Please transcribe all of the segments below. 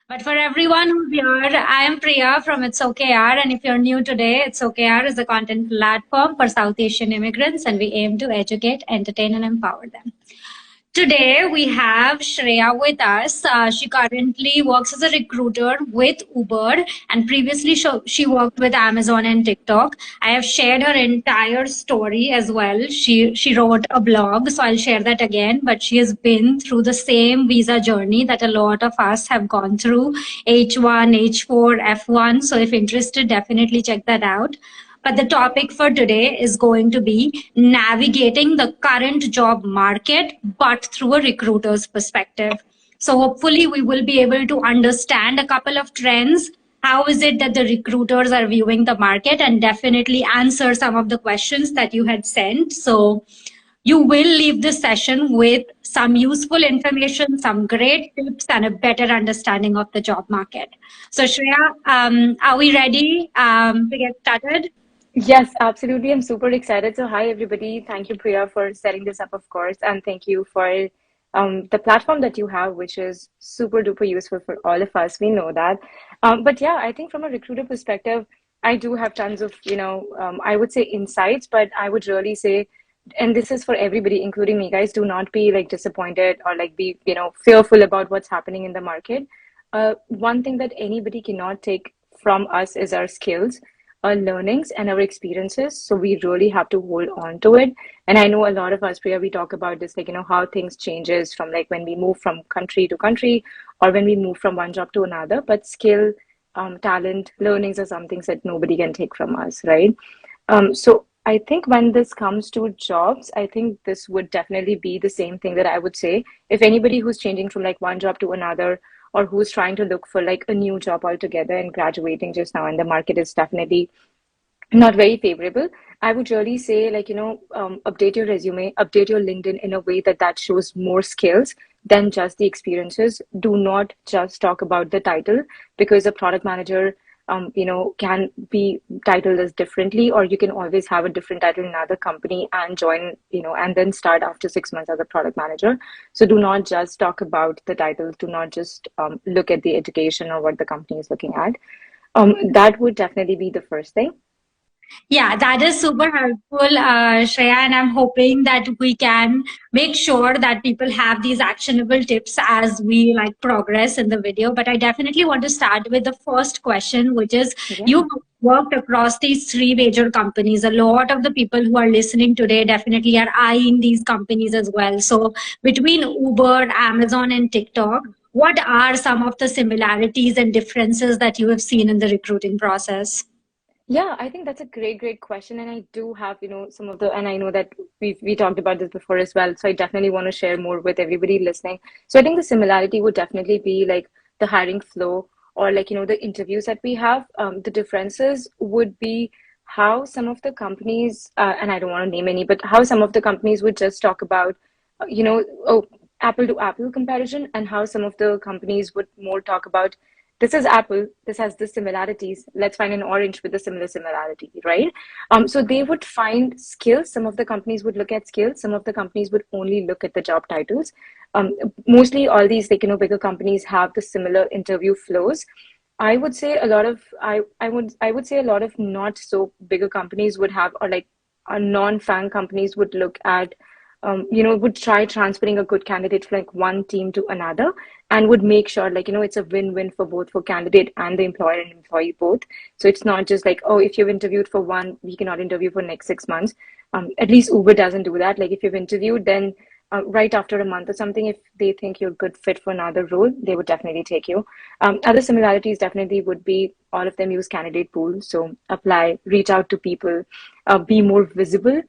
But for everyone who's here, I am Priya from It's OKR. And if you're new today, It's OKR is a content platform for South Asian immigrants, and we aim to educate, entertain, and empower them. Today, we have Shreya with us. She currently works as a recruiter with Uber, and previously she worked with Amazon and TikTok. I have shared her entire story as well. She wrote a blog, so I'll share that again. But she has been through the same visa journey that a lot of us have gone through: H1, H4, F1. So if interested, definitely check that out. But the topic for today is going to be navigating the current job market, but through a recruiter's perspective. So hopefully we will be able to understand a couple of trends. How is it that the recruiters are viewing the market, and definitely answer some of the questions that you had sent. So you will leave this session with some useful information, some great tips, and a better understanding of the job market. So Shreya, are we ready to get started? Yes, absolutely. I'm super excited. So, hi, everybody. Thank you, Priya, for setting this up, of course. And thank you for the platform that you have, which is super duper useful for all of us. We know that. But yeah, I think from a recruiter perspective, I do have tons of, I would say insights, but I would really say, and this is for everybody, including me, guys, do not be like disappointed or like be, fearful about what's happening in the market. One thing that anybody cannot take from us is our skills, our learnings, and our experiences. So we really have to hold on to it. And I know a lot of us, Priya, we talk about this, like, how things changes from like when we move from country to country or when we move from one job to another. But skill, talent, learnings are some things that nobody can take from us, right? So I think when this comes to jobs, I think this would definitely be the same thing that I would say. If anybody who's changing from like one job to another, or who's trying to look for like a new job altogether and graduating just now, and the market is definitely not very favorable, I would really say, like, update your resume, update your LinkedIn in a way that shows more skills than just the experiences. Do not just talk about the title, because a product manager, can be titled as differently, or you can always have a different title in another company and join, and then start after 6 months as a product manager. So do not just talk about the title. Do not just look at the education or what the company is looking at. That would definitely be the first thing. Yeah, that is super helpful, Shreya, and I'm hoping that we can make sure that people have these actionable tips as we like progress in the video. But I definitely want to start with the first question, which is Yeah. you worked across these three major companies. A lot of the people who are listening today definitely are eyeing these companies as well. So between Uber, Amazon, and TikTok, what are some of the similarities and differences that you have seen in the recruiting process? Yeah, I think that's a great question. And I do have, some of the, and I know that we talked about this before as well. So I definitely want to share more with everybody listening. So I think the similarity would definitely be like the hiring flow, or like, the interviews that we have. The differences would be how some of the companies, and I don't want to name any, but how some of the companies would just talk about, oh, apple to apple comparison, and how some of the companies would more talk about, this is apple, this has the similarities, let's find an orange with a similarity, right? So they would find skills. Some of the companies would look at skills, some of the companies would only look at the job titles. Mostly all these, like, bigger companies have the similar interview flows. I would say a lot of, I would say a lot of not so bigger companies would have, or like non-FANG companies would look at, would try transferring a good candidate from like one team to another, and would make sure, like, it's a win-win for both, for candidate and the employer and employee both. So it's not just like, oh, if you've interviewed for one, we cannot interview for next 6 months. At least Uber doesn't do that. Like, if you've interviewed, then right after a month or something, if they think you're a good fit for another role, they would definitely take you. Other similarities definitely would be all of them use candidate pool. So apply, reach out to people, be more visible,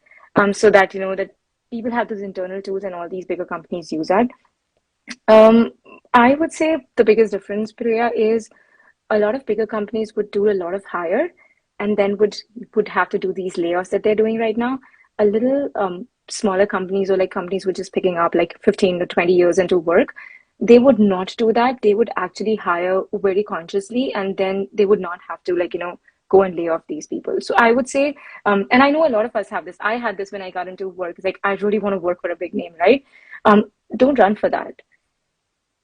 so that, that people have those internal tools, and all these bigger companies use that. Um, I would say the biggest difference, Priya, is a lot of bigger companies would do a lot of hire, and then would have to do these layoffs that they're doing right now. A little smaller companies, or like companies which is picking up like 15 to 20 years into work, they would not do that. They would actually hire very consciously, and then they would not have to, like, go and lay off these people. So I would say, and I know a lot of us have this. I had this when I got into work. It's like, I really want to work for a big name, right? Don't run for that.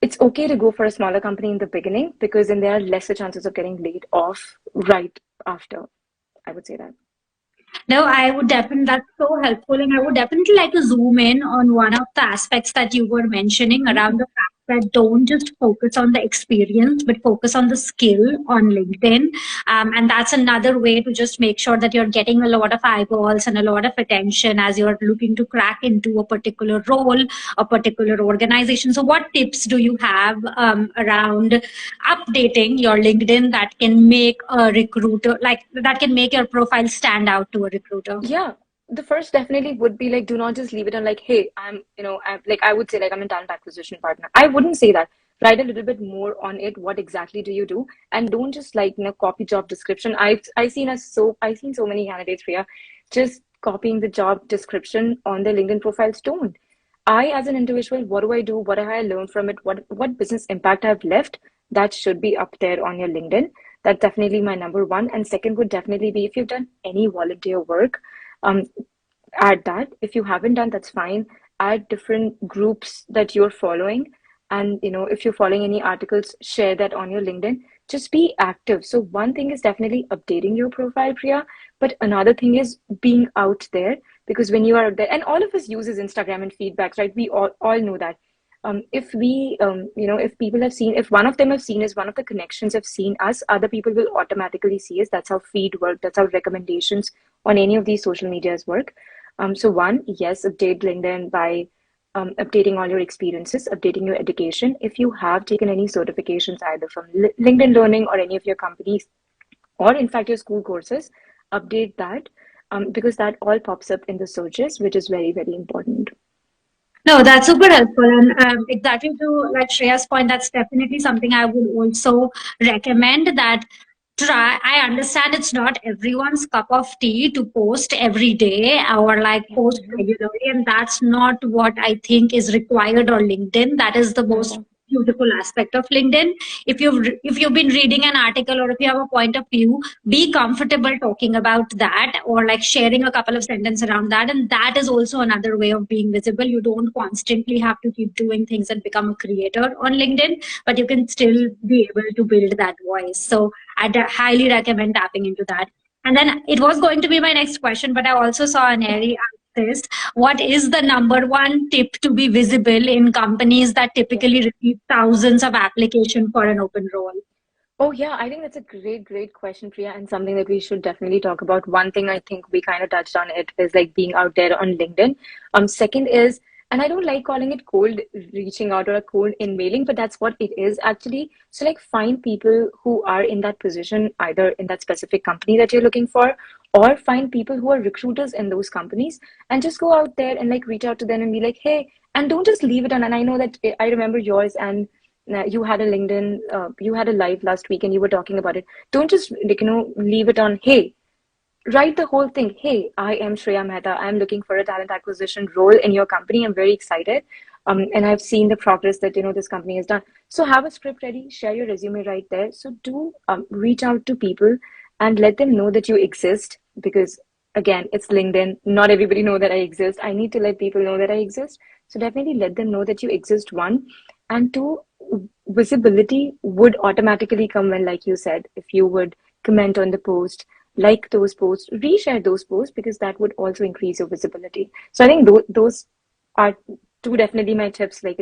it's okay to go for a smaller company in the beginning because then there are lesser chances of getting laid off right after. I would say that. No, I would definitely, that's so helpful. And I would definitely like to zoom in on one of the aspects that you were mentioning around the fact that don't just focus on the experience, but focus on the skill on LinkedIn. And that's another way to just make sure that you're getting a lot of eyeballs and a lot of attention as you're looking to crack into a particular role, a particular organization. So, what tips do you have around updating your LinkedIn that can make a recruiter, like that can make your profile stand out to a recruiter? Yeah, the first definitely would be like, do not just leave it on like, hey, I'm like, I would say like, I'm a talent acquisition partner. I wouldn't say that. Write a little bit more on it. What exactly do you do? And don't just like, copy job description. I've seen so many candidates, Priya, just copying the job description on their LinkedIn profiles. Don't. I, as an individual, what do I do? What have I learned from it? What business impact I've left? That should be up there on your LinkedIn. That's definitely my number one. And second would definitely be if you've done any volunteer work, um, add that. If you haven't done, that's fine. Add different groups that you're following. And if you're following any articles, share that on your LinkedIn. Just be active. So one thing is definitely updating your profile, Priya, but another thing is being out there because when you are out there, and all of us uses Instagram and feedbacks, right? We all know that. If we, if people have seen, if one of them have seen us, one of the connections have seen us, other people will automatically see us. That's how feed work. That's how recommendations on any of these social medias work. So one, yes, update LinkedIn by updating all your experiences, updating your education. If you have taken any certifications either from LinkedIn Learning or any of your companies, or in fact your school courses, update that because that all pops up in the searches, which is very, very important. No, that's super helpful. And exactly to like Shreya's point, that's definitely something I would also recommend that try. I understand it's not everyone's cup of tea to post every day or like Yeah. post regularly. And that's not what I think is required on LinkedIn. That is the Not at most all. beautiful aspect of LinkedIn. If you've been reading an article or if you have a point of view, be comfortable talking about that or like sharing a couple of sentences around that, and that is also another way of being visible. You don't constantly have to keep doing things and become a creator on LinkedIn, but you can still be able to build that voice. So I'd highly recommend tapping into that. And then it was going to be my next question, but I also saw an area this. What is the number one tip to be visible in companies that Yeah. typically receive thousands of applications for an open role? Oh, yeah, I think that's a great, great question, Priya, and something that we should definitely talk about. One thing I think we kind of touched on it is like being out there on LinkedIn. Second is, and I don't like calling it cold reaching out or a cold in mailing, but that's what it is actually. So like find people who are in that position, either in that specific company that you're looking for, or find people who are recruiters in those companies and just go out there and like reach out to them and be like, hey, and don't just leave it on. And I know that I remember yours and you had a LinkedIn, you had a live last week and you were talking about it. Don't just like, leave it on, hey, write the whole thing. Hey, I am Shreya Mehta. I'm looking for a talent acquisition role in your company. I'm very excited. And I've seen the progress that, this company has done. So have a script ready, share your resume right there. So do reach out to people and let them know that you exist because again, it's LinkedIn. Not everybody know that I exist. I need to let people know that I exist. So definitely let them know that you exist, one. And two, visibility would automatically come when, like you said, if you would comment on the post, like those posts, reshare those posts because that would also increase your visibility. So I think those are two definitely my tips, like,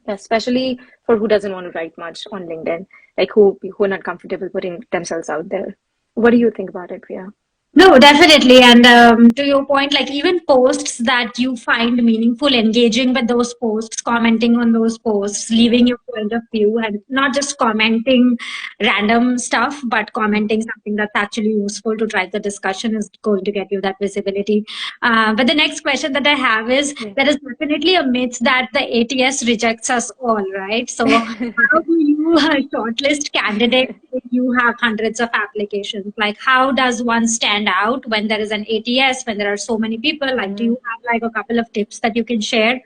especially for who doesn't want to write much on LinkedIn, like who are not comfortable putting themselves out there. What do you think about it, Priya? No, definitely. And to your point, like even posts that you find meaningful, engaging with those posts, commenting on those posts, leaving Yeah. your point of view, and not just commenting random stuff, but commenting something that's actually useful to drive the discussion is going to get you that visibility. But the next question that I have is Yeah. there is definitely a myth that the ATS rejects us all, right? So, how do you shortlist candidates if you have hundreds of applications? Like, how does one stand out when there is an ATS, when there are so many people? Like, do you have like a couple of tips that you can share?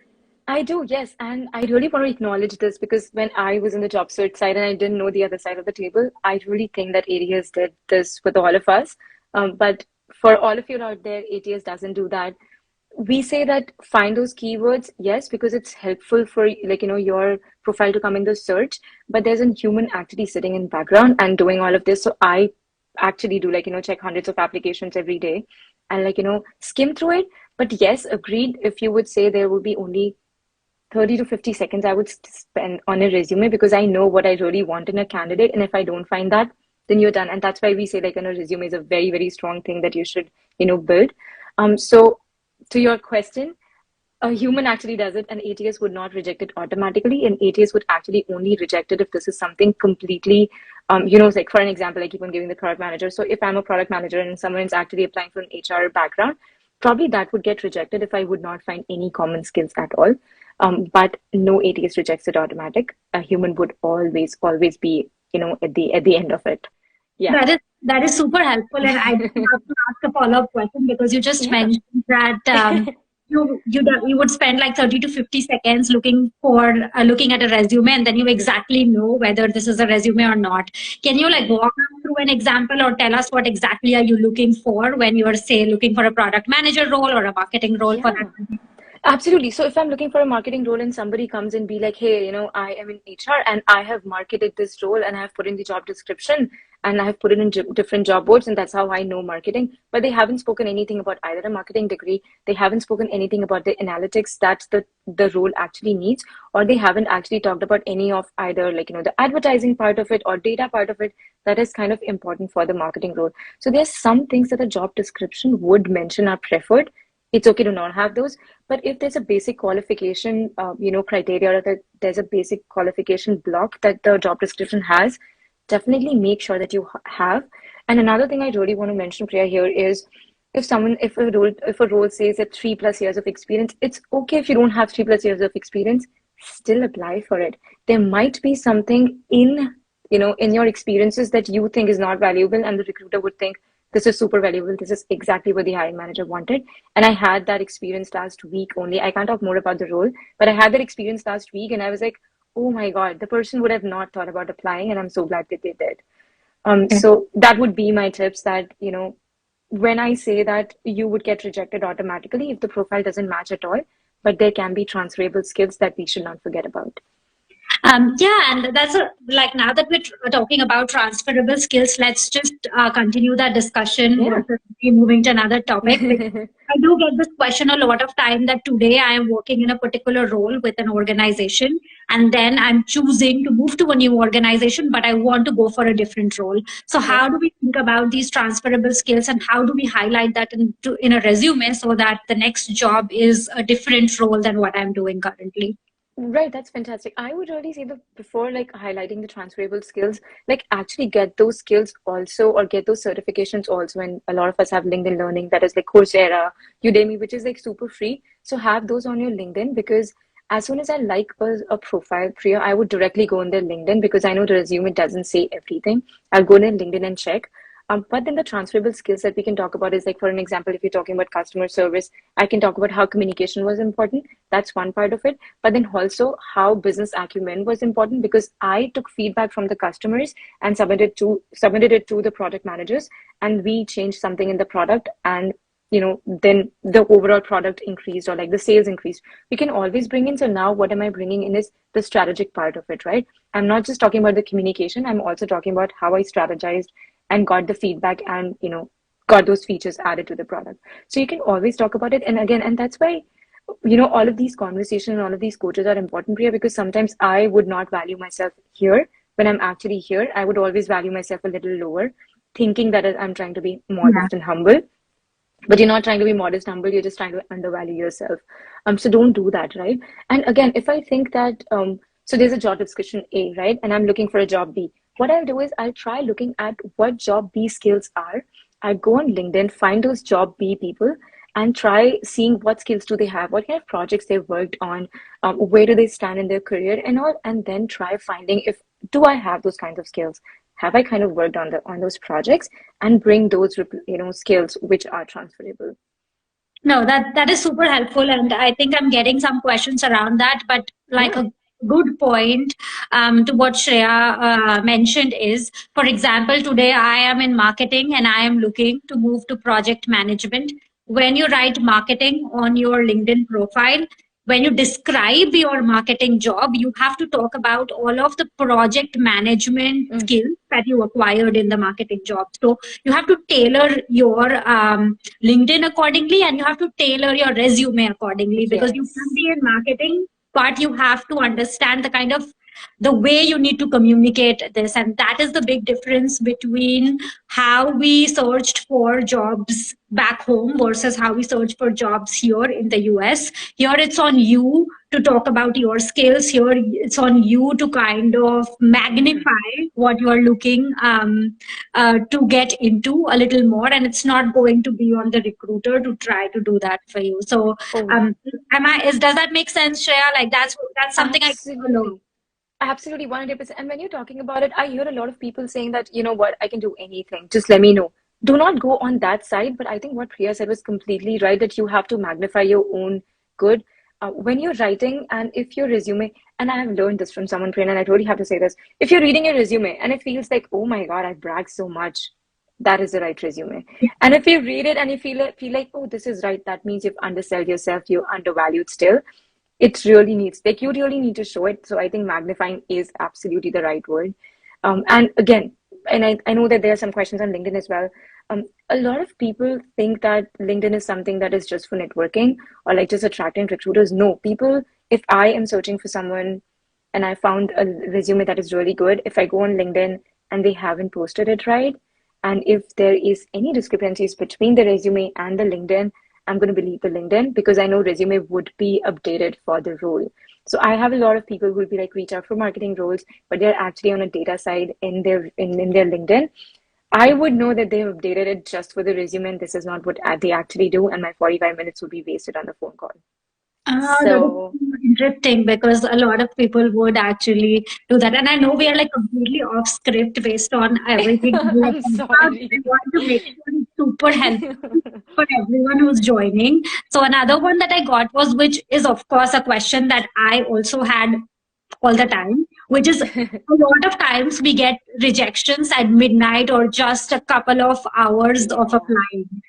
I do, yes. And I really want to acknowledge this because when I was in the job search side and I didn't know the other side of the table, I really think that ATS did this with all of us. But for all of you out there, ATS doesn't do that. we say that find those keywords, yes, because it's helpful for like, your profile to come in the search, but there's a human actually sitting in background and doing all of this. So I actually do like, check hundreds of applications every day and like, skim through it. But yes, agreed, if you would say there would be only 30 to 50 seconds I would spend on a resume because I know what I really want in a candidate. And if I don't find that, then you're done. And that's why we say like, resume is a very, very strong thing that you should, build. So to your question, a human actually does it, and ATS would not reject it automatically. And ATS would actually only reject it if this is something completely, like for an example, I keep on giving the product manager. So if I'm a product manager and someone is actually applying for an HR background, probably that would get rejected if I would not find any common skills at all. But no ATS rejects it automatic. A human would always, always be, at the end of it. Yeah. That is super helpful, and I have to ask a follow-up question because you just Yeah. mentioned that you would spend like 30 to 50 seconds looking at a resume, and then you exactly know whether this is a resume or not. Can you like walk us through an example or tell us what exactly are you looking for when you are, say, looking for a product manager role or a marketing role for that? Absolutely. So if I'm looking for a marketing role and somebody comes and be like, hey, I am in HR and I have marketed this role and I have put in the job description and I have put it in different job boards, and that's how I know marketing, but they haven't spoken anything about either a marketing degree, they haven't spoken anything about the analytics that the role actually needs, or they haven't actually talked about any of either like, the advertising part of it or data part of it that is kind of important for the marketing role. So there's some things that a job description would mention are preferred. It's okay to not have those, but if there's a basic qualification, criteria, or that there's a basic qualification block that the job description has, definitely make sure that you have. And another thing I really want to mention, Priya, here is if a role says that 3+ years of experience, it's okay if you don't have 3+ years of experience, still apply for it. There might be something in your experiences that you think is not valuable, and the recruiter would think this is super valuable. This is exactly what the hiring manager wanted. And I had that experience last week only. I can't talk more about the role, but I had that experience last week and I was like, oh my God, the person would have not thought about applying, and I'm so glad that they did. So that would be my tips that, when I say that you would get rejected automatically if the profile doesn't match at all, but there can be transferable skills that we should not forget about. Yeah, and like now that we're talking about transferable skills, let's just continue that discussion versus moving to another topic. I do get this question a lot of time that today I am working in a particular role with an organization, and then I'm choosing to move to a new organization, but I want to go for a different role. So how do we think about these transferable skills, and how do we highlight that in a resume so that the next job is a different role than what I'm doing currently? Right, that's fantastic. I would really say that before like highlighting the transferable skills, like actually get those skills also or get those certifications also. And a lot of us have LinkedIn Learning that is like Coursera, Udemy, which is like super free. So have those on your LinkedIn, because as soon as I like a profile, Priya, I would directly go on their LinkedIn because I know the resume doesn't say everything. I'll go on their LinkedIn and check. But then the transferable skills that we can talk about is like, for an example, if you're talking about customer service, I can talk about how communication was important. That's one part of it. But then also how business acumen was important, because I took feedback from the customers and submitted it to the product managers, and we changed something in the product, and then the overall product increased or like the sales increased. We can always bring in. So now what am I bringing in is the strategic part of it, right? I'm not just talking about the communication. I'm also talking about how I strategized and got the feedback and got those features added to the product. So you can always talk about it. And again, and that's why all of these conversations and all of these coaches are important, Priya, because sometimes I would not value myself here when I'm actually here. I would always value myself a little lower, thinking that I'm trying to be modest and humble. But you're not trying to be modest, humble, you're just trying to undervalue yourself. So don't do that, right? And again, if I think that so there's a job description A, right? And I'm looking for a job B. What I'll do is I'll try looking at what job B skills are. I go on LinkedIn, find those job B people, and try seeing what skills do they have, what kind of projects they've worked on, where do they stand in their career and all, and then try finding if do I have those kinds of skills, have I kind of worked on those projects, and bring those skills which are transferable. No, that is super helpful, and I think I'm getting some questions around that. But like a good point to what Shreya mentioned is, for example, today I am in marketing and I am looking to move to project management. when you write marketing on your LinkedIn profile, when you describe your marketing job, you have to talk about all of the project management Mm, skills that you acquired in the marketing job. So you have to tailor your LinkedIn accordingly, and you have to tailor your resume accordingly, because you can yes. be in marketing, but you have to understand the kind of the way you need to communicate this. And that is the big difference between how we searched for jobs back home versus how we search for jobs here in the US. Here it's on you to talk about your skills. Here it's on you to kind of magnify what you are looking to get into a little more, and it's not going to be on the recruiter to try to do that for you. So Oh, does that make sense, Shreya? Like that's something I follow. absolutely. Absolutely, 100%. And when you're talking about it, I hear a lot of people saying that, you know what, I can do anything. Just let me know. Do not go on that side. But I think what Priya said was completely right, that you have to magnify your own good. When you're writing, and if your resume, and I have learned this from someone, Priya, and I totally have to say this, if you're reading your resume and it feels like, oh my God, I bragged so much, that is the right resume. And if you read it and you feel like, oh, this is right, that means you've undersold yourself, you're undervalued still. It really needs, like, you really need to show it. So I think magnifying is absolutely the right word. And again, and I know that there are some questions on LinkedIn as well. A lot of people think that LinkedIn is something that is just for networking or like just attracting recruiters. No, people, if I am searching for someone and I found a resume that is really good, if I go on LinkedIn and they haven't posted it right, and if there is any discrepancies between the resume and the LinkedIn, I'm going to believe the LinkedIn, because I know resume would be updated for the role. So I have a lot of people who will be like reach out for marketing roles, but they're actually on a data side in their LinkedIn. I would know that they've updated it just for the resume, and this is not what they actually do, and my 45 minutes would be wasted on the phone call. That So is interesting, because a lot of people would actually do that. And I know we are like completely off script based on everything we have I'm talked about. I sorry. want to make sure it's super helpful for everyone who's joining. So another one that I got was, which is of course a question that I also had all the time, which is a lot of times we get rejections at midnight or just a couple of hours of Yeah. applying.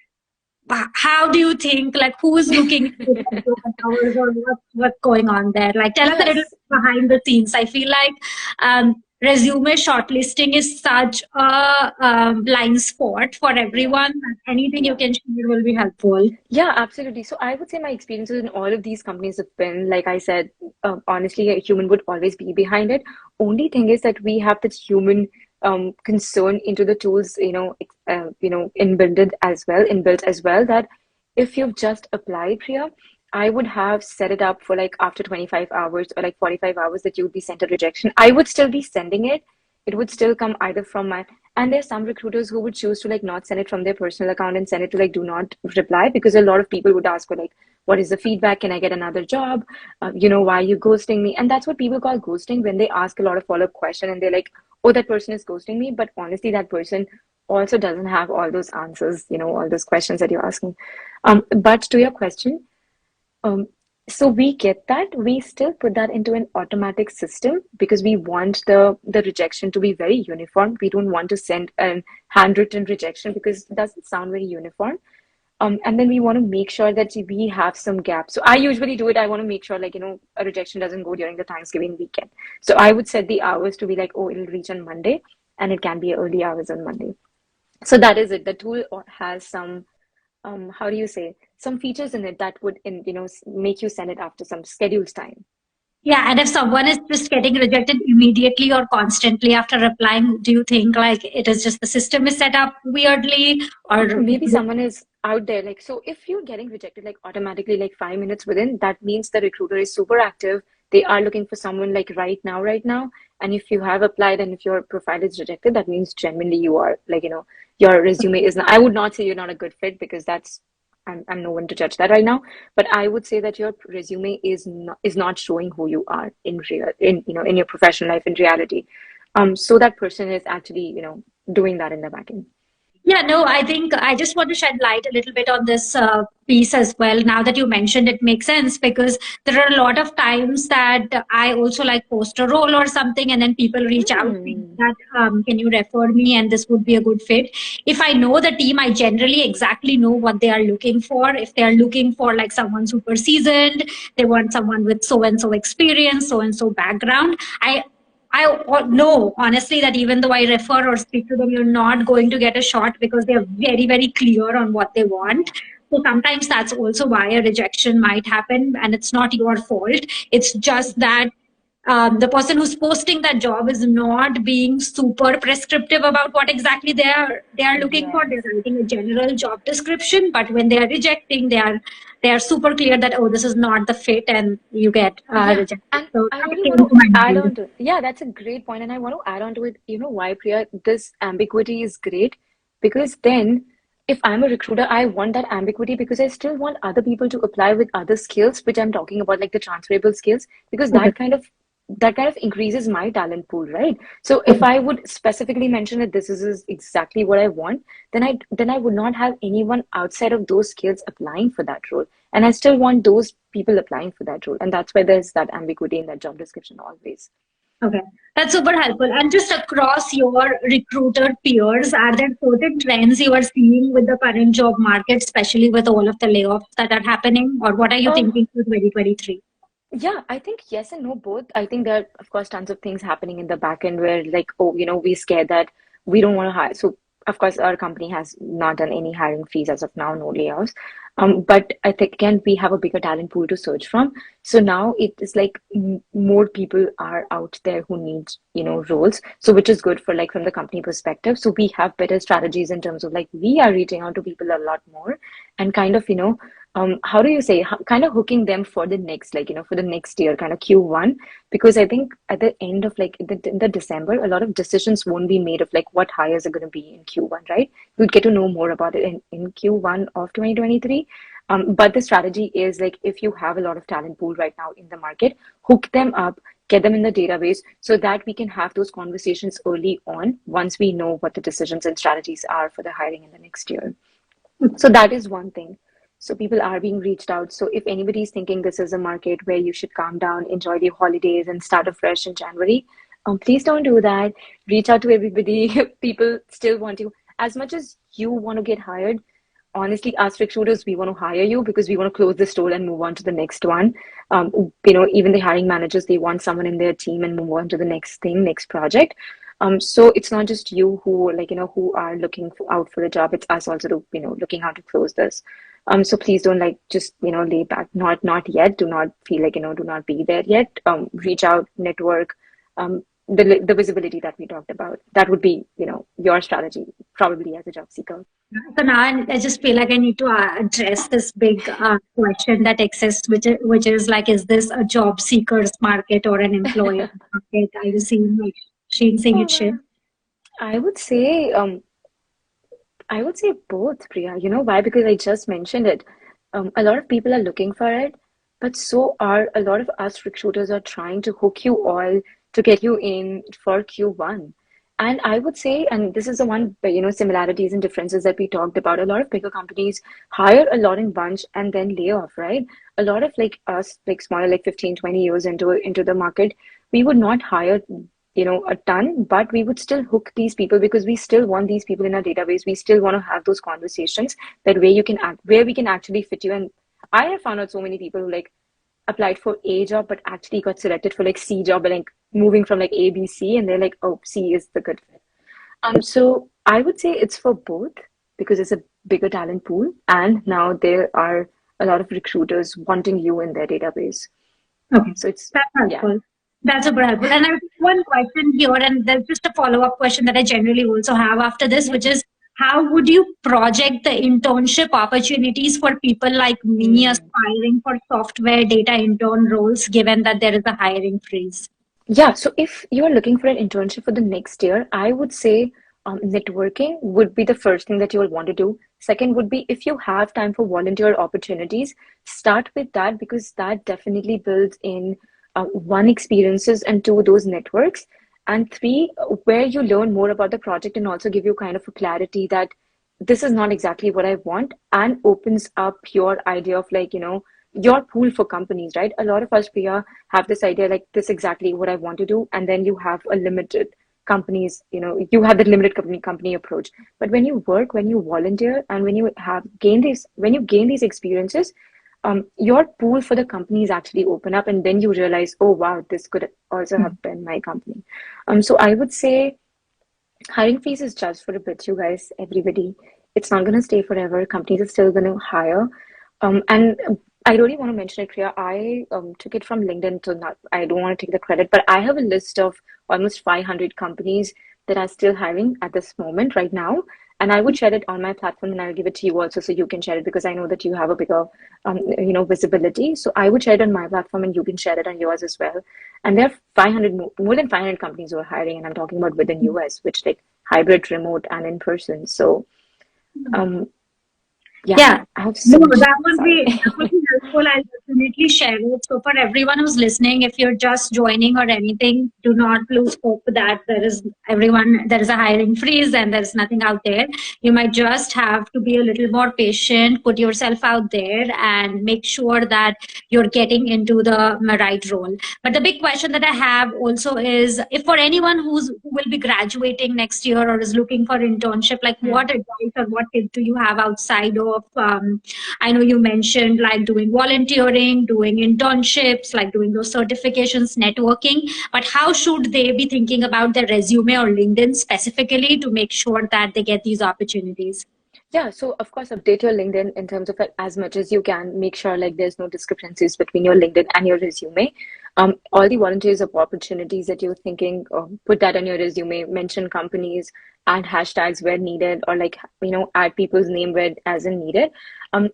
How do you think, like, who is looking into that job hours, or what's going on there? Like, tell us a little Yes. behind the scenes. I feel like resume shortlisting is such a blind spot for Yeah. everyone. Anything you Yeah. can share will be helpful. Yeah, absolutely. So I would say my experiences in all of these companies have been, like I said, honestly, a human would always be behind it. Only thing is that we have this human concern into the tools, inbuilt as well, that if you've just applied, Priya, I would have set it up for like after 25 hours or like 45 hours that you would be sent a rejection. I would still be sending it. It would still come either from my, and there's some recruiters who would choose to like not send it from their personal account and send it to like do not reply, because a lot of people would ask for like, what is the feedback? Can I get another job? Why are you ghosting me? And that's what people call ghosting, when they ask a lot of follow-up question and they're like, oh, that person is ghosting me. But honestly, that person also doesn't have all those answers, all those questions that you're asking. But to your question, um, so we get that. We still put that into an automatic system because we want the rejection to be very uniform. We don't want to send a handwritten rejection because it doesn't sound very uniform. And then we want to make sure that we have some gaps. So I usually do it. I want to make sure, like, a rejection doesn't go during the Thanksgiving weekend. So I would set the hours to be like, oh, it'll reach on Monday, and it can be early hours on Monday. So that is it. The tool has some how do you say, some features in it that would make you send it after some scheduled time. Yeah, and if someone is just getting rejected immediately or constantly after replying, do you think like it is just the system is set up weirdly, or Maybe someone is out there, like, so if you're getting rejected like automatically like 5 minutes within, that means the recruiter is super active. They are looking for someone like right now. And if you have applied and if your profile is rejected, that means genuinely you are like, your resume is not, I would not say you're not a good fit, because that's, I'm no one to judge that right now. But I would say that your resume is not showing who you are in real, in your professional life in reality. So that person is actually, doing that in the back end. Yeah, no, I think I just want to shed light a little bit on this piece as well. Now that you mentioned it makes sense because there are a lot of times that I also like post a role or something, and then people reach out saying Hmm. that can you refer me and this would be a good fit. If I know the team, I generally exactly know what they are looking for. If they are looking for like someone super seasoned, they want someone with so and so experience, so and so background. I know honestly that even though I refer or speak to them, you're not going to get a shot because they're very, very clear on what they want. Yeah. So sometimes that's also why a rejection might happen, and it's not your fault. It's just that the person who's posting that job is not being super prescriptive about what exactly they are looking for. Yes. They're writing a general job description, but when they are rejecting, they are super clear that oh, this is not the fit, and you get Yeah, rejected. and So I that really came want to to my add mind. on to, yeah, that's a great point, and I want to add on to it. You know why, Priya? This ambiguity is great because then, if I'm a recruiter, I want that ambiguity because I still want other people to apply with other skills, which I'm talking about, like the transferable skills, because Okay. that kind of increases my talent pool, right? So if I would specifically mention that this is exactly what I want, then I would not have anyone outside of those skills applying for that role. And I still want those people applying for that role. And that's why there's that ambiguity in that job description always. Okay, that's super helpful. And just across your recruiter peers, are there certain trends you are seeing with the current job market, especially with all of the layoffs that are happening? Or what are you Um, thinking for 2023? yeah, I think yes and no both. I think there are, of course, tons of things happening in the back end where, like, oh, we're scared that we don't want to hire. So, of course, our company has not done any hiring freeze as of now, no layoffs. But I think again we have a bigger talent pool to search from. So now it is like more people are out there who need, roles. So which is good for like from the company perspective. So we have better strategies in terms of like we are reaching out to people a lot more and kind of, how do you say, kind of hooking them for the next, like, for the next year, kind of Q1, because I think at the end of like in the December, a lot of decisions won't be made of like what hires are going to be in Q1, right? We'll get to know more about it in Q1 of 2023. But the strategy is like if you have a lot of talent pool right now in the market, hook them up, get them in the database so that we can have those conversations early on once we know what the decisions and strategies are for the hiring in the next year. So that is one thing. So people are being reached out. So if anybody is thinking this is a market where you should calm down, enjoy the holidays, and start afresh in January, please don't do that. Reach out to everybody. People still want you. As much as you want to get hired, honestly, as recruiters, we want to hire you because we want to close this door and move on to the next one. Even the hiring managers, they want someone in their team and move on to the next thing, next project. So it's not just you who like, who are looking out for a job. It's us also to, looking out to close this. So please don't like just, lay back. Not yet. Do not feel like, do not be there yet. Reach out, network, the visibility that we talked about. That would be, your strategy probably as a job seeker. So now I just feel like I need to address this big question that exists, which is like, is this a job seekers market or an employer market? Are you seeing it shift? I would say, both, Priya. You know why? Because I just mentioned it. A lot of people are looking for it, but so are a lot of us recruiters are trying to hook you all to get you in for Q1. And I would say, and this is the one, similarities and differences that we talked about. A lot of bigger companies hire a lot in bunch and then lay off, right? A lot of like us, like smaller, like 15, 20 years into the market, we would not hire a ton, but we would still hook these people because we still want these people in our database. We still want to have those conversations that where you can act, where we can actually fit you. And I have found out so many people who like applied for A job, but actually got selected for like C job and like moving from like A, B, C, and they're like, oh, C is the good fit. So I would say it's for both because it's a bigger talent pool, and now there are a lot of recruiters wanting you in their database. Okay, So it's that's yeah. helpful. That's super helpful. And I have one question here, and there's just a follow-up question that I generally also have after this, Yeah. which is how would you project the internship opportunities for people like me Hmm. aspiring for software data intern roles, given that there is a hiring freeze? Yeah, so if you're looking for an internship for the next year, I would say networking would be the first thing that you will want to do. Second would be if you have time for volunteer opportunities, start with that because that definitely builds in one experiences and two those networks, and three where you learn more about the project and also give you kind of a clarity that this is not exactly what I want, and opens up your idea of like, your pool for companies, right? A lot of us, Priya, have this idea like this is exactly what I want to do, and then you have a limited companies, you have the limited company approach. But when you work, when you volunteer, and when you gain these experiences, your pool for the companies actually open up, and then you realize, oh wow, this could also have been my company. So I would say hiring freeze is just for a bit, you guys, everybody. It's not going to stay forever. Companies are still going to hire. And I really want to mention it, Priya. I took it from LinkedIn, so not, I don't want to take the credit, but I have a list of almost 500 companies that are still hiring at this moment right now. And I would share it on my platform, and I'll give it to you also so you can share it, because I know that you have a bigger, visibility. So I would share it on my platform, and you can share it on yours as well. And there are 500 more than 500 companies who are hiring, and I'm talking about within US, which like hybrid, remote, and in person. So um, yeah, Yeah. I have so No, much. Sorry. that would be helpful. I'll definitely share it. So for everyone who's listening, if you're just joining or anything, do not lose hope that there is a hiring freeze and there's nothing out there. You might just have to be a little more patient, put yourself out there and make sure that you're getting into the right role. But the big question that I have also is, if for anyone who will be graduating next year or is looking for internship, like Hmm. what advice or what tips do you have outside of, I know you mentioned like doing volunteering, doing internships, like doing those certifications, networking, but how should they be thinking about their resume or LinkedIn specifically to make sure that they get these opportunities? Yeah, so of course, update your LinkedIn in terms of it as much as you can. Make sure like there's no discrepancies between your LinkedIn and your resume. All the volunteers of opportunities that you're thinking, put that on your resume. Mention companies, add hashtags where needed, or like add people's name where as in needed.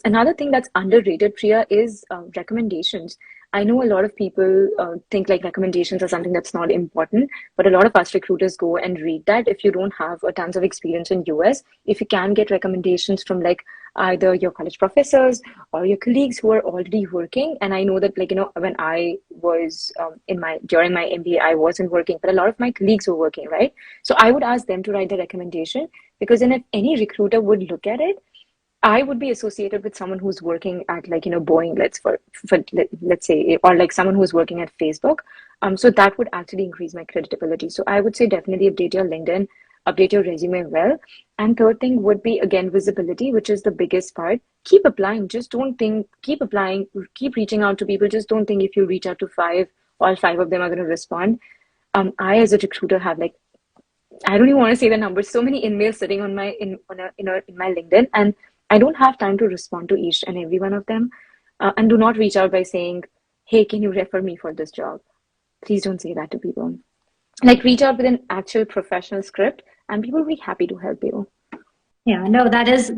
Another thing that's underrated, Priya, is recommendations. I know a lot of people think like recommendations are something that's not important, but a lot of us recruiters go and read that. If you don't have a tons of experience in US, if you can get recommendations from like either your college professors or your colleagues who are already working. And I know that like when I was in my during my MBA, I wasn't working, but a lot of my colleagues were working, right? So I would ask them to write the recommendation, because then if any recruiter would look at it, I would be associated with someone who's working at like Boeing, let's say, or like someone who's working at Facebook. So that would actually increase my credibility. So I would say definitely update your LinkedIn, update your resume well. And third thing would be again visibility, which is the biggest part. Keep applying. Just don't think. Keep applying. Keep reaching out to people. Just don't think if you reach out to five, all five of them are going to respond. I as a recruiter have like, I don't even want to say the numbers. So many emails sitting on my in my LinkedIn, and I don't have time to respond to each and every one of them. And do not reach out by saying, "Hey, can you refer me for this job?" Please don't say that to people. Like reach out with an actual professional script, and people will be happy to help you. Yeah, no, that is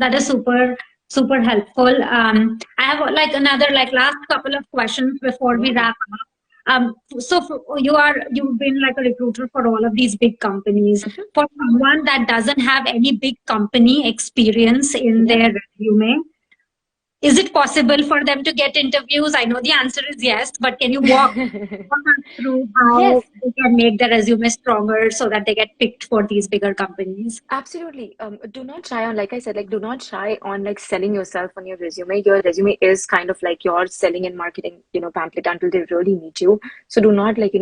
super helpful. I have like another like last couple of questions before we Yeah. wrap up. You've been like a recruiter for all of these big companies. Mhm. For someone that doesn't have any big company experience in Yeah. their resume, is it possible for them to get interviews? I know the answer is yes, but can you walk us through Yes. how they can make their resume stronger so that they get picked for these bigger companies? Absolutely. Do not shy on, like I said, like do not shy on like selling yourself on your resume. Your resume is kind of like your selling and marketing, pamphlet until they really meet you. So do not like,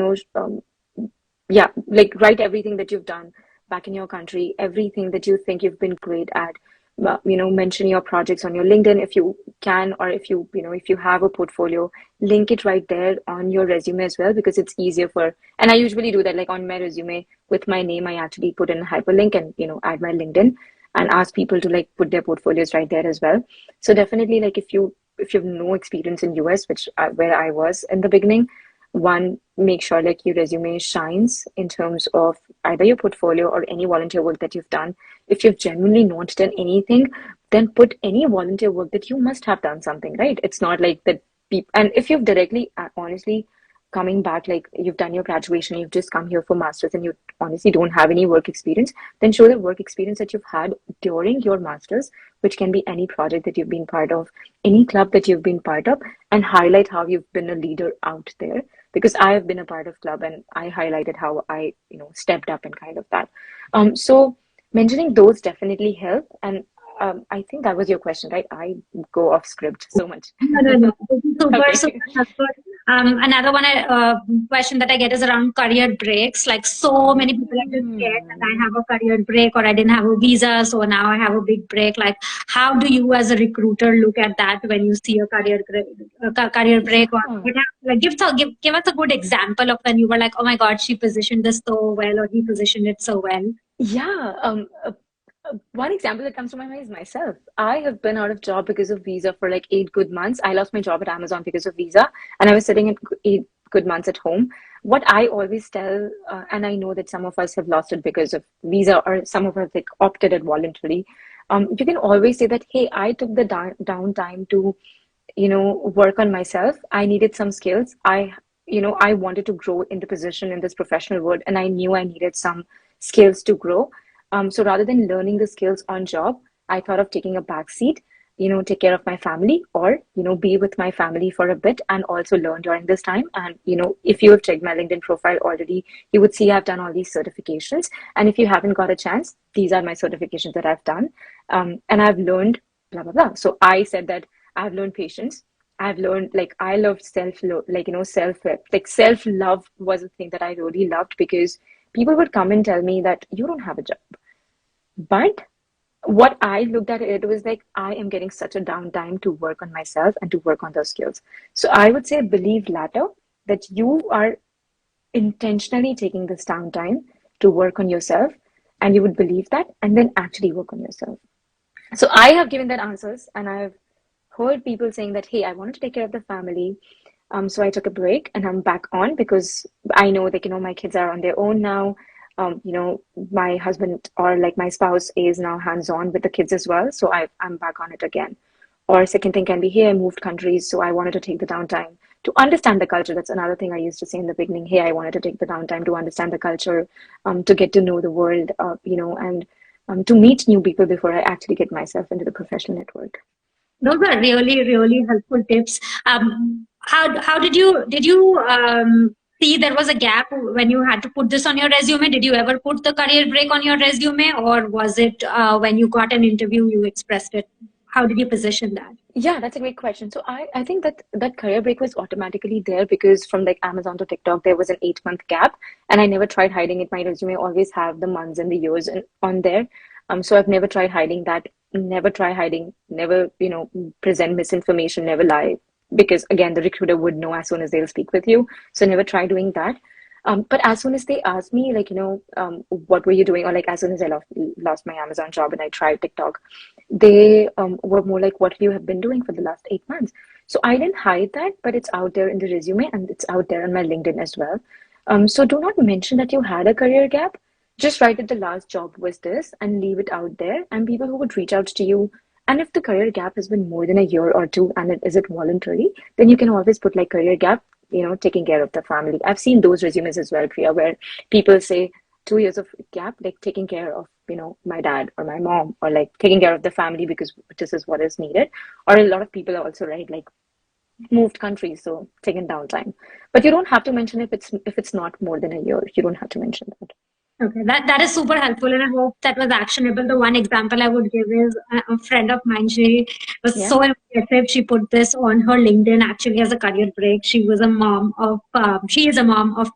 yeah, like write everything that you've done back in your country, everything that you think you've been great at. Mention your projects on your LinkedIn if you can, or if you have a portfolio, link it right there on your resume as well, because it's easier for, and I usually do that like on my resume with my name, I actually put in a hyperlink and, add my LinkedIn and ask people to like put their portfolios right there as well. So definitely like if you have no experience in US, which where I was in the beginning, one, make sure like your resume shines in terms of either your portfolio or any volunteer work that you've done. If you've genuinely not done anything, then put any volunteer work that you must have done something, right? It's not like that people, and if you've directly, honestly, coming back, like you've done your graduation, you've just come here for masters, and you honestly don't have any work experience, then show the work experience that you've had during your masters, which can be any project that you've been part of, any club that you've been part of, and highlight how you've been a leader out there, because I have been a part of club and I highlighted how I, stepped up and kind of that. So mentioning those definitely help. And I think that was your question, right? I go off script so much. No, no, no. This is super, Okay. super helpful. Another one question that I get is around career breaks. Like so many people are just scared that I Hmm. have a career break or I didn't have a visa, so now I have a big break. Like, how do you as a recruiter look at that when you see a career break or Yeah. what like give us a good example of when you were like, oh my God, she positioned this so well or he positioned it so well. Yeah. One example that comes to my mind is myself. I have been out of job because of visa for like 8 good months. I lost my job at Amazon because of visa, and I was sitting at 8 good months at home. What I always tell, and I know that some of us have lost it because of visa, or some of us like opted it voluntarily. You can always say that, hey, I took the downtime to, work on myself. I needed some skills. I wanted to grow in the position in this professional world, and I knew I needed some skills to grow. So rather than learning the skills on job, I thought of taking a back seat, take care of my family, or, be with my family for a bit and also learn during this time. And, if you have checked my LinkedIn profile already, you would see I've done all these certifications. And if you haven't got a chance, these are my certifications that I've done. And I've learned blah, blah, blah. So I said that I've learned patience. I've learned like I loved self love was a thing that I really loved, because people would come and tell me that you don't have a job. But what I looked at it was like, I am getting such a downtime to work on myself and to work on those skills. So I would say believe latter, that you are intentionally taking this downtime to work on yourself, and you would believe that and then actually work on yourself. So I have given that answers, and I've heard people saying that, hey, I wanted to take care of the family. So I took a break and I'm back on, because I know that, my kids are on their own now. My husband, or like my spouse, is now hands-on with the kids as well. So I'm back on it again. Or second thing can be, hey, I moved countries, so I wanted to take the downtime to understand the culture. That's another thing I used to say in the beginning. Hey, I wanted to take the downtime to understand the culture, to get to know the world, and to meet new people before I actually get myself into the professional network. Those are really, really helpful tips. How did you see there was a gap when you had to put this on your resume? Did you ever put the career break on your resume, or was it when you got an interview you expressed it? How did you position that? Yeah, that's a great question. So I think that career break was automatically there, because from like Amazon to TikTok, there was an 8 month gap, and I never tried hiding it. My resume always have the months and the years on there. So I've never tried hiding that. Never try hiding. Never, present misinformation. Never lie, because again, the recruiter would know as soon as they'll speak with you. So never try doing that. But as soon as they asked me, like, what were you doing? Or like, as soon as I lost my Amazon job and I tried TikTok, they were more like, what you have been doing for the last 8 months. So I didn't hide that, but it's out there in the resume and it's out there on my LinkedIn as well. So do not mention that you had a career gap. Just write that the last job was this and leave it out there. And people who would reach out to you, and if the career gap has been more than a year or two, and is it voluntary, then you can always put like career gap, taking care of the family. I've seen those resumes as well, Priya, where people say 2 years of gap, like taking care of, my dad or my mom, or like taking care of the family because this is what is needed. Or a lot of people also write like moved countries, so taken downtime. But you don't have to mention if it's not more than a year. You don't have to mention that. Okay, that is super helpful, and I hope that was actionable. The one example I would give is a friend of mine. She was Yeah. so impressive. She put this on her LinkedIn actually as a career break. She is a mom of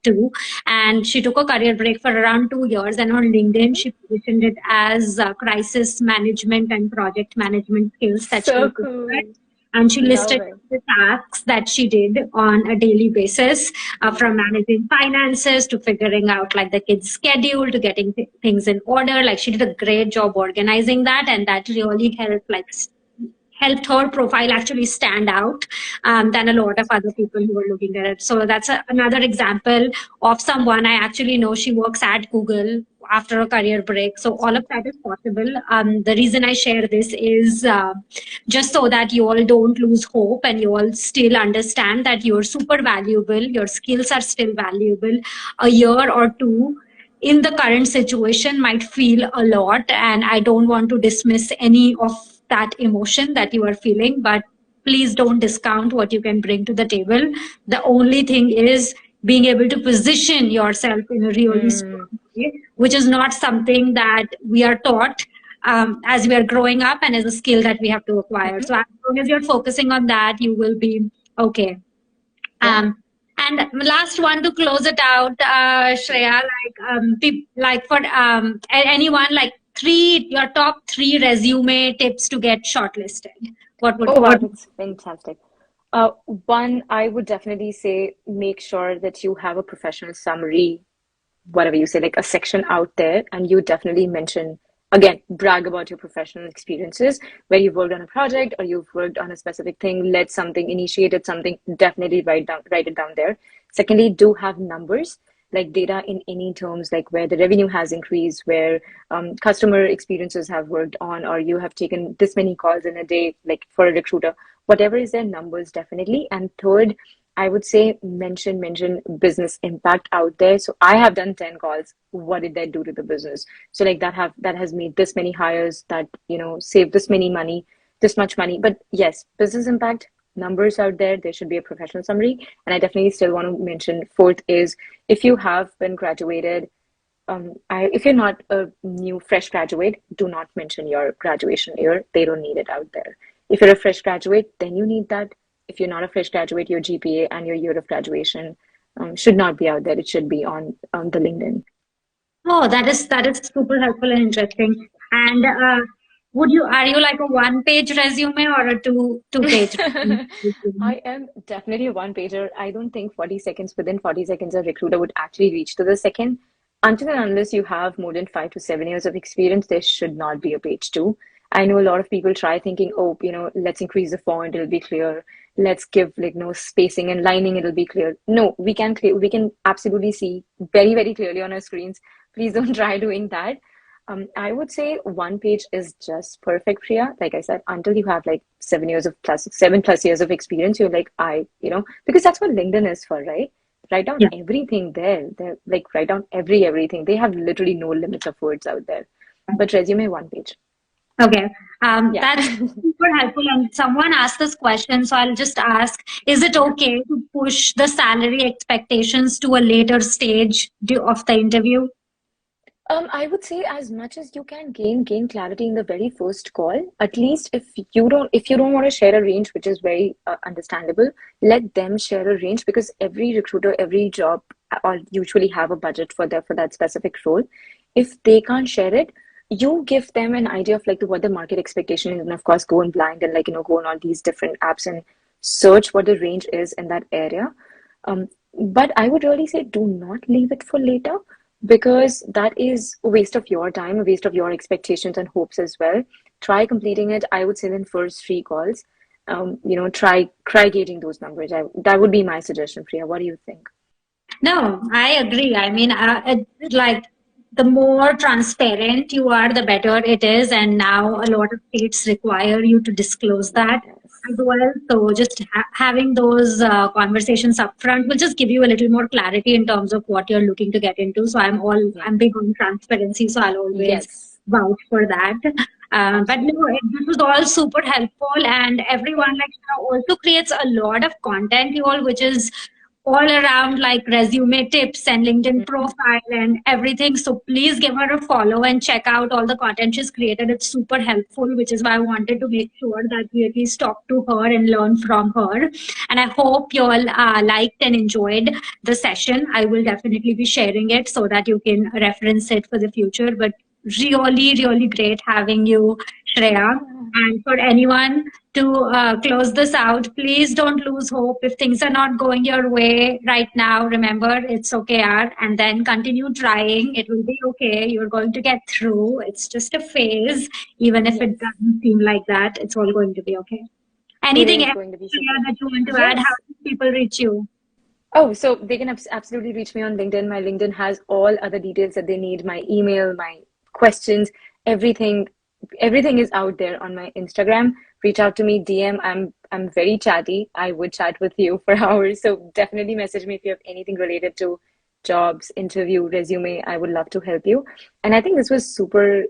two, and she took a career break for around 2 years. And on LinkedIn, Mhm. she positioned it as crisis management and project management skills that she was So good at. cool. And she Love listed it. the tasks that she did on a daily basis, from Yeah. managing finances to figuring out like the kids' schedule to getting things in order. Like she did a great job organizing that, and that really helped helped her profile actually stand out than a lot of other people who were looking at it. So that's another example of someone I actually know. She works at Google after a career break. So all of that is possible. The reason I share this is just so that you all don't lose hope and you all still understand that you're super valuable. Your skills are still valuable. A year or two in the current situation might feel a lot, and I don't want to dismiss any of that emotion that you are feeling, but please don't discount what you can bring to the table. The only thing is being able to position yourself in a really Mm, strong way, which is not something that we are taught. as we are growing up and as a skill that we have to acquire. Mhm. So as long as you're focusing on that, you will be okay. Yeah. And last one to close it out, Shreya, like for anyone, like your top three resume tips to get shortlisted. Oh, wow, What? that's fantastic. One, I would definitely say make sure that you have a professional summary, whatever you say, like a section out there, and you definitely mention, again, brag about your professional experiences where you've worked on a project or you've worked on a specific thing, led something, initiated something, definitely write it down there. Secondly, do have numbers like data in any terms, like where the revenue has increased, where customer experiences have worked on, or you have taken this many calls in a day, like for a recruiter, whatever is their numbers, definitely. And third, I would say mention business impact out there. So I have done 10 calls. What did that do to the business? So like that has made this many hires, that saved this many money, this much money. But yes, business impact, numbers out there. There should be a professional summary. And I definitely still want to mention fourth is if you have been graduated, if you're not a new fresh graduate, do not mention your graduation year. They don't need it out there. If you're a fresh graduate, then you need that. If you're not a fresh graduate, your GPA and your year of graduation should not be out there. It should be on the LinkedIn. Oh, that is super helpful and interesting. And are you like a one-page resume or a two-page resume? I am definitely a one pager. I don't think 40 seconds, within 40 seconds, a recruiter would actually reach to the second. Until and unless you have more than 5 to 7 years of experience, there should not be a page two. I know a lot of people try thinking, oh, let's increase the font, it'll be clear. Let's give like no spacing and lining, it'll be clear. No, we can absolutely see very, very clearly on our screens. Please don't try doing that. I would say one page is just perfect, Priya. Like I said, until you have like 7+ years of experience, you're like, because that's what LinkedIn is for, right? Write down Yeah. everything there. They're like write down everything. They have literally no limits of words out there. But resume one page. Okay. Yeah. That's super helpful. And someone asked this question, so I'll just ask, is it okay to push the salary expectations to a later stage of the interview? I would say as much as you can gain clarity in the very first call. At least if you don't want to share a range, which is very understandable, let them share a range because every recruiter, every job, usually have a budget for that specific role. If they can't share it, you give them an idea of like what the market expectation is, and of course go in blind and go on all these different apps and search what the range is in that area. Um, but I would really say do not leave it for later because that is a waste of your time, a waste of your expectations and hopes as well. Try completing it, I would say, in first three calls. Try gauging those numbers. That would be my suggestion, Priya. What do you think? No, I agree. I mean, like the more transparent you are, the better it is. And now a lot of states require you to disclose that Yes. as well. So just having those conversations upfront will just give you a little more clarity in terms of what you're looking to get into. So Yeah. I'm big on transparency, so I'll always Yes. vouch for that. But no, Absolutely. this was all super helpful, and everyone also creates a lot of content, you all, which is all around like resume tips and LinkedIn Mhm. profile and everything. So please give her a follow and check out all the content she's created. It's super helpful, which is why I wanted to make sure that we at least talk to her and learn from her. And I hope you all liked and enjoyed the session. I will definitely be sharing it so that you can reference it for the future. But really, really great having you, Shreya. Yeah. And for anyone to close this out, please don't lose hope. If things are not going your way right now, remember it's OKR and then continue trying. It will be okay. You're going to get through. It's just a phase. Even if it Yes. doesn't seem like that, it's all going to be okay. It Anything is else, going to be super. Priya, that you want to add? How Yes. do people reach you? Oh, so they can absolutely reach me on LinkedIn. My LinkedIn has all other details that they need, my email, my questions, everything. Everything is out there on my Instagram. Reach out to me, DM. I'm very chatty. I would chat with you for hours. So definitely message me if you have anything related to jobs, interview, resume. I would love to help you. And I think this was super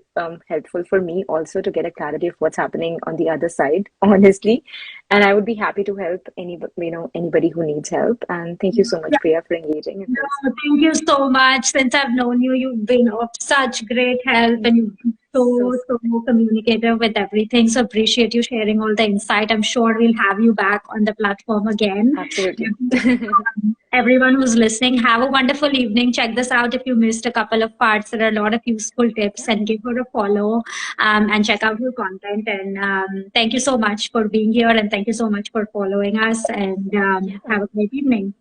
helpful for me also to get a clarity of what's happening on the other side, honestly. And I would be happy to help anybody who needs help. And thank you so much, Priya, for engaging in No, this. thank you so much. Since I've known you, you've been of such great help and you've So so communicative with everything. So appreciate you sharing all the insight. I'm sure we'll have you back on the platform again. absolutely. Everyone who's listening, have a wonderful evening. Check this out if you missed a couple of parts. There are a lot of useful tips, Yeah. and give her a follow, and check out her content. And thank you so much for being here, and thank you so much for following us. And Yeah. have a great evening.